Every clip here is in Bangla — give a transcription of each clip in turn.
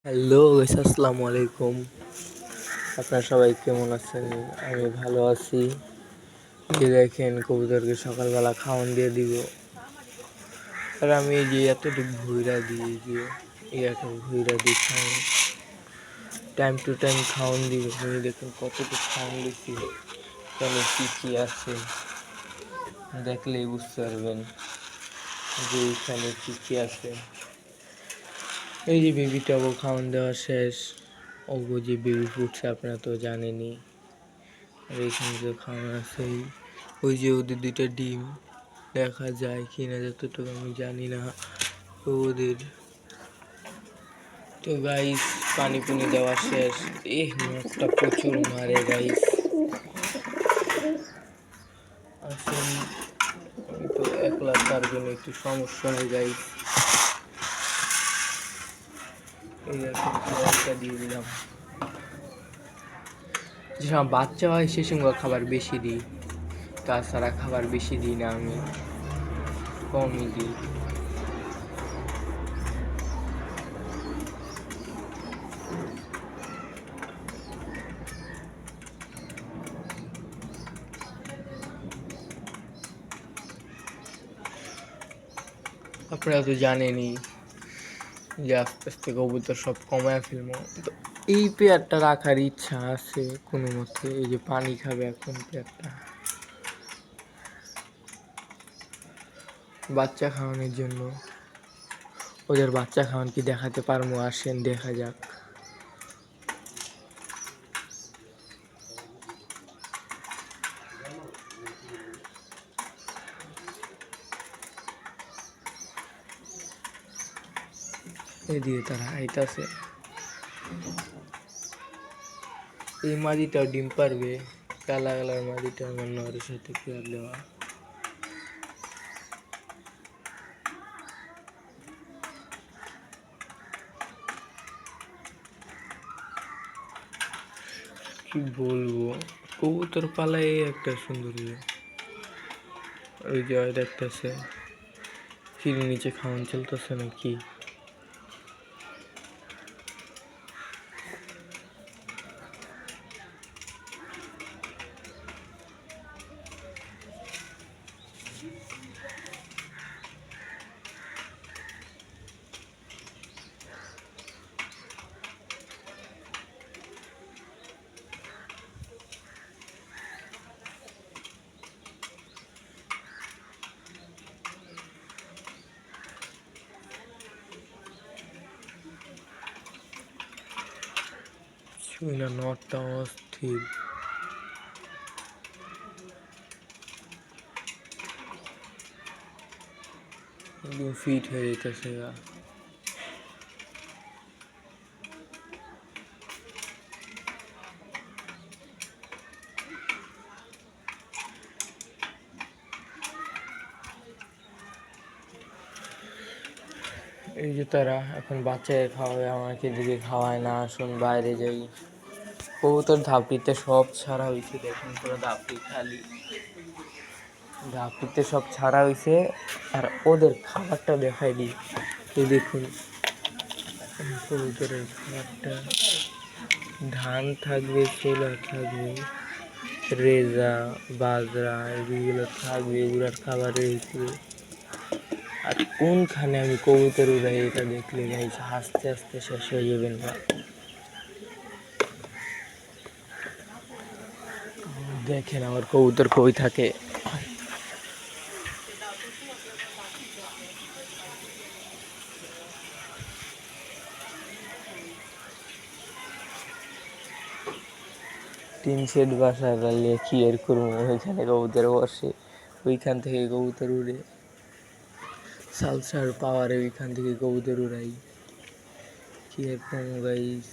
হ্যালো গাইস, আসসালামু আলাইকুম। আপনারা সবাই কেমন আছেন? আমি ভালো আছি। যে দেখেন কবুতরকে সকালবেলা খাওয়ান দিয়ে দিব। আর আমি এই যে এতটুকু ভুইরা দিই, যে এখন ভুইরা দিই খাওয়ান, টাইম টু টাইম খাওয়ান দিব। আপনি দেখুন কতটুকু খাওয়ান দিচ্ছি, কেন কী কী আছে দেখলেই বুঝতে পারবেন যে এখানে কী কী আছে। এই যে বেবিটাও খাওয়ান দেওয়া শেষ। ওগো যে বেবি ফুটছে আপনারা তো জানেনই। আর এখানে যে খাওয়ানো আছেই, ওই যে ওদের দুইটা ডিম দেখা যায় কিনা যতটুকু আমি জানি না। তো ওদের তো গাইস পানি পুনি দেওয়া শেষ। নখটা প্রচুর মারে গাইস। আসেন, আমি তো একলা, তার জন্য একটু সমস্যা হয় গাইস। এই এখন খাবারটা দিয়ে দিলাম। যে সময় বাচ্চা হয় সে সময় খাবার বেশি দিই, তাছাড়া খাবার বেশি দিই না, আমি কমই দিই। আপনারা তো জানেনই যে আস্তে আস্তে কবুতর সব কমায় ফেলবো। তো এই পেয়ারটা রাখার ইচ্ছা আছে কোনো মতে। এই যে পানি খাবে এখন পেয়ারটা, বাচ্চা খাওয়ানোর জন্য। ওদের বাচ্চা খাওয়ান কি দেখাতে পারবো? আসেন দেখা যাক। এদিকে তারা আইতাছে। এই মাদিটাও ডিম পারবে, কালা কালার মাদিটা আমার নরের সাথে পেয়ার দেওয়া। কি বলবো, কবুতর পালাই একটা সুন্দর। ওই যে দেখতেছে সিঁড়ির নিচে খাওয়ান চলতেছে নাকি। শুই না, নটটা অস্থির। একদম ফিট হয়ে যেতেছে গা। এই যে তারা এখন বাচ্চাকে খাওয়াবে, আমাকে দিকে খাওয়ায় না। আসুন বাইরে যাই। কবুতর ধাপড়িতে সব ছাড়া হয়েছে, দেখুন পুরো ধাপড়ি খালি। ধাপড়িতে সব ছাড়া হয়েছে। আর ওদের খাবারটা দেখাই দিই। এই দেখুন কবুতরের খাবারটা, ধান থাকবে, ছোলা থাকবে, রেজা, বাজরা এগুলো থাকবে, এগুলোর খাবার রয়েছে। আর কোনখানে আমি কবুতর উড়াই এটা দেখলে গাইস আস্তে আস্তে শেষ হয়ে যাবেন না। দেখেন আমার কবুতর কই থাকে। টিন শেড বাসা গালিয়ে কি এর করবো, ওইখানে কবুতর বসে, ওইখান থেকে কবুতর উড়ে। সালসার পাওয়ারে ওইখান থেকে কবুতর উড়াই। কি এর করবো গাইস।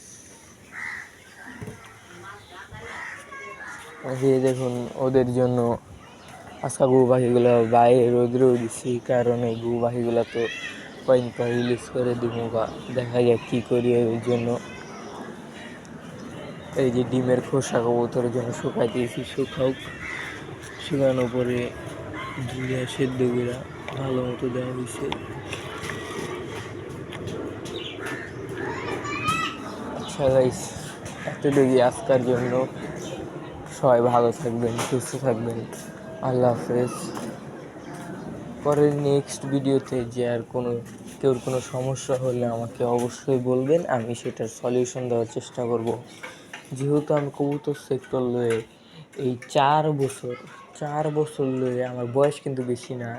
দেখুন ওদের জন্য আজকে গু পাখিগুলো বাইরে রোদ্রে দিচ্ছি, কারণ এই গু পাখিগুলো তো কয়েন পর রিলিজ করে দিব, বা দেখা যাক কী করি ওই জন্য। এই যে ডিমের খোসা কবুতরের জন্য শুকাই দিয়েছি, শুকাও। শুকানোর পরে ধুয়ে সেদ্ধ করে ভালো মতো দেওয়া হয়েছে। আচ্ছা গাইস, এতটুকুই আজকের জন্য। সবাই ভালো থাকবেন, সুস্থ থাকবেন। আল্লাহ হাফেজ। পরের নেক্সট ভিডিওতে যে আর কেউর কোনো সমস্যা হলে আমাকে অবশ্যই বলবেন, আমি সেটার সলিউশন দেওয়ার চেষ্টা করব। যেহেতু আমি কবুতর সেক্টর লয়ে এই 4 বছর লয়ে, আমার বয়স কিন্তু বেশি না,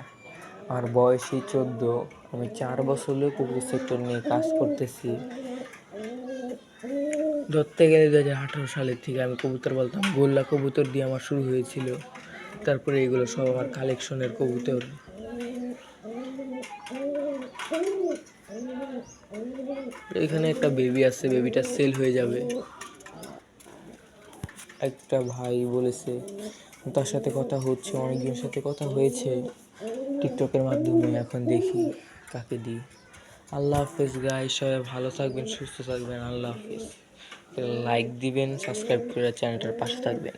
আমার বয়সই 14। আমি 4 বছর লয়ে কবুতর সেক্টর নিয়ে কাজ করতেছি। ধরতে গেলে 2018 সালের থেকে আমি কবুতর বলতাম। গোল্লা কবুতর দিয়ে আমার শুরু হয়েছিল, তারপরে এগুলো সব আমার কালেকশনের কবুতর। এখানে একটা বেবি আছে, বেবিটা সেল হয়ে যাবে। একটা ভাই বলেছে, তার সাথে কথা হচ্ছে, অনেকজনের সাথে কথা হয়েছে টিকটকের মাধ্যমে। এখন দেখি কাকে দিই। আল্লাহ হাফেজ গাইস, সবাই ভালো থাকবেন, সুস্থ থাকবেন। আল্লাহ হাফেজ। লাইক দিবেন, সাবস্ক্রাইব করে চ্যানেলটার পাশে থাকবেন।